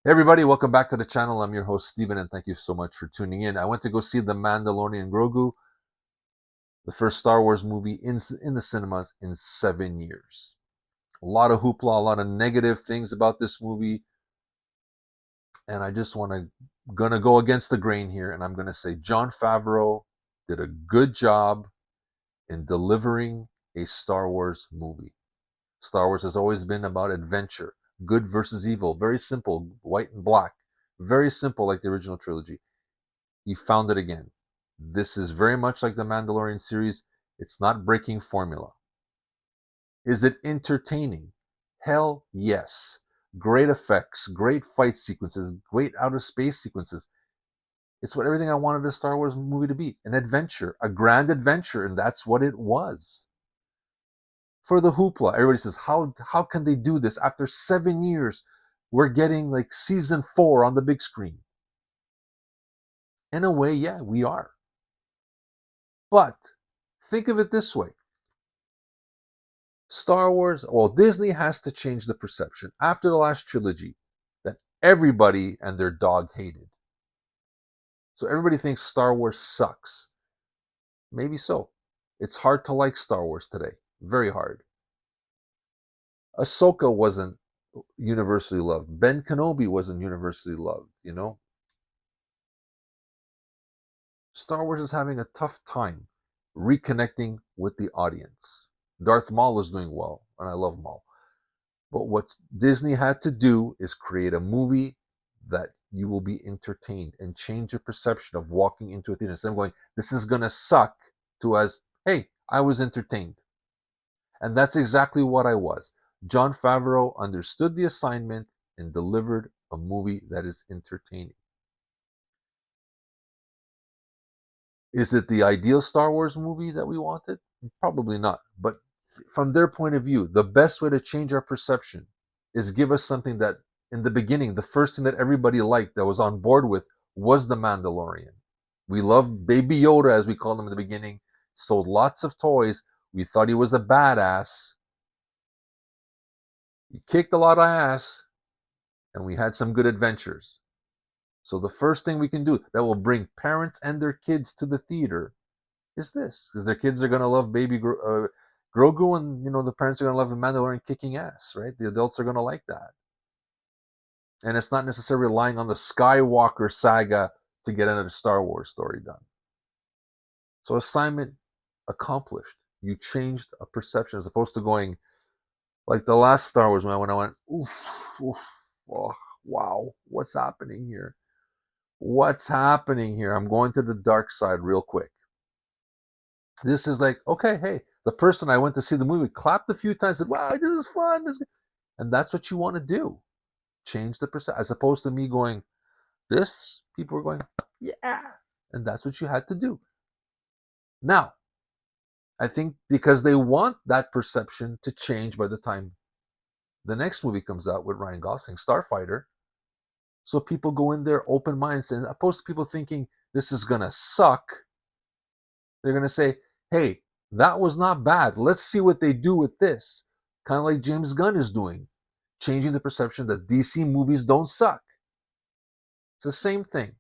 Hey everybody, welcome back to the channel. I'm your host Steven, and thank you so much for tuning in. I went to go see the Mandalorian And Grogu, the first Star Wars movie in the cinemas in 7 years. A lot of hoopla, a lot of negative things about this movie, and I just gonna go against the grain here, and I'm gonna say Jon Favreau did a good job in delivering a Star Wars movie. Star Wars has always been about adventure, good versus evil, very simple, white and black, very simple like the original trilogy. He found it again. This is very much like the Mandalorian series. It's not breaking formula. Is it entertaining? Hell yes. Great effects, great fight sequences, great outer space sequences. It's what everything I wanted a Star Wars movie to be, an adventure, a grand adventure, and that's what it was. For the hoopla, everybody says, how can they do this? After 7 years, we're getting like season 4 on the big screen. In a way, yeah, we are. But think of it this way. Star Wars, well, Disney has to change the perception after the last trilogy that everybody and their dog hated. So everybody thinks Star Wars sucks. Maybe so. It's hard to like Star Wars today. Very hard. Ahsoka wasn't universally loved. Ben Kenobi wasn't universally loved. Star Wars is having a tough time reconnecting with the audience. Darth Maul is doing well, and I love Maul. But what Disney had to do is create a movie that you will be entertained and change your perception of walking into a theater. Instead of going, this is going to suck, to as, hey, I was entertained. And that's exactly what I was. Jon Favreau understood the assignment and delivered a movie that is entertaining. Is it the ideal Star Wars movie that we wanted? Probably not. But from their point of view, the best way to change our perception is give us something that, in the beginning, the first thing that everybody liked, that was on board with, was the Mandalorian. We loved Baby Yoda, as we called him in the beginning. Sold lots of toys. We thought he was a badass. He kicked a lot of ass, and we had some good adventures. So the first thing we can do that will bring parents and their kids to the theater is this, because their kids are going to love Grogu, and the parents are going to love the Mandalorian kicking ass, right? The adults are going to like that, and it's not necessarily relying on the Skywalker saga to get another Star Wars story done. So assignment accomplished. You changed a perception as opposed to going like the last Star Wars when I went, oof, oof, oh, wow, what's happening here? What's happening here? I'm going to the dark side real quick. This is like, okay, hey, the person I went to see the movie clapped a few times, said, wow, this is fun. And that's what you want to do. Change the percent, as opposed to me going, this, people are going, yeah. And that's what you had to do. Now, I think because they want that perception to change by the time the next movie comes out with Ryan Gosling, Starfighter. So people go in there open minded, and opposed to people thinking this is going to suck, they're going to say, hey, that was not bad. Let's see what they do with this. Kind of like James Gunn is doing, changing the perception that DC movies don't suck. It's the same thing.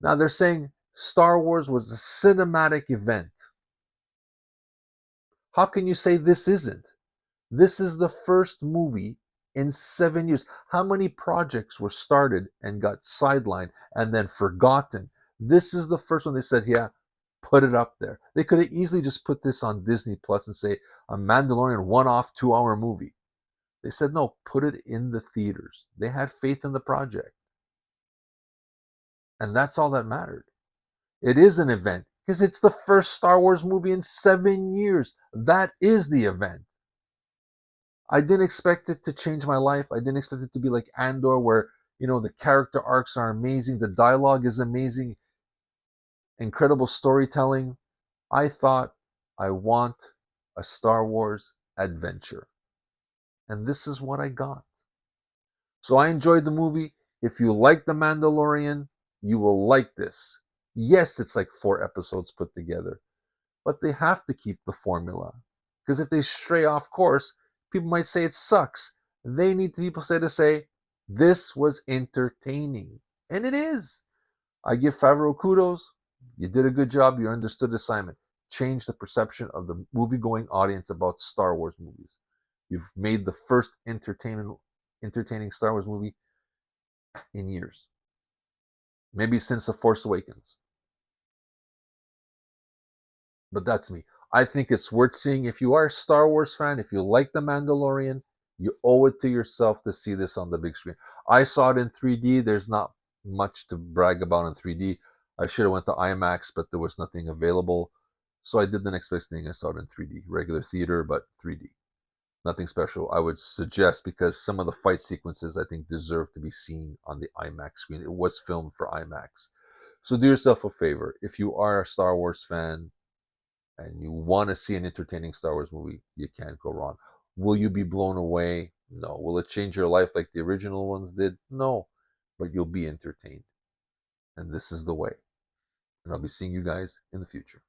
Now they're saying Star Wars was a cinematic event. How can you say this isn't? This is the first movie in 7 years. How many projects were started and got sidelined and then forgotten? This is the first one they said, yeah, put it up there. They could have easily just put this on Disney Plus and say a Mandalorian one-off 2-hour movie. They said, no, put it in the theaters. They had faith in the project. And that's all that mattered. It is an event because it's the first Star Wars movie in 7 years. That is the event. I didn't expect it to change my life. I didn't expect it to be like Andor, where, the character arcs are amazing. The dialogue is amazing. Incredible storytelling. I thought, I want a Star Wars adventure. And this is what I got. So I enjoyed the movie. If you like The Mandalorian, you will like this. Yes, it's like 4 episodes put together, but they have to keep the formula. Because if they stray off course, people might say it sucks. They need people to say, This was entertaining. And it is. I give Favreau kudos. You did a good job. You understood the assignment. Change the perception of the movie-going audience about Star Wars movies. You've made the first entertaining Star Wars movie in years. Maybe since The Force Awakens. But that's me. I think it's worth seeing. If you are a Star Wars fan, if you like The Mandalorian, you owe it to yourself to see this on the big screen. I saw it in 3D. There's not much to brag about in 3D. I should have went to IMAX, but there was nothing available. So I did the next best thing. I saw it in 3D, regular theater, but 3D. Nothing special. I would suggest, because some of the fight sequences I think deserve to be seen on the IMAX screen. It was filmed for IMAX. So do yourself a favor. If you are a Star Wars fan, and you want to see an entertaining Star Wars movie, you can't go wrong. Will you be blown away? No. Will it change your life like the original ones did? No. But you'll be entertained. And this is the way. And I'll be seeing you guys in the future.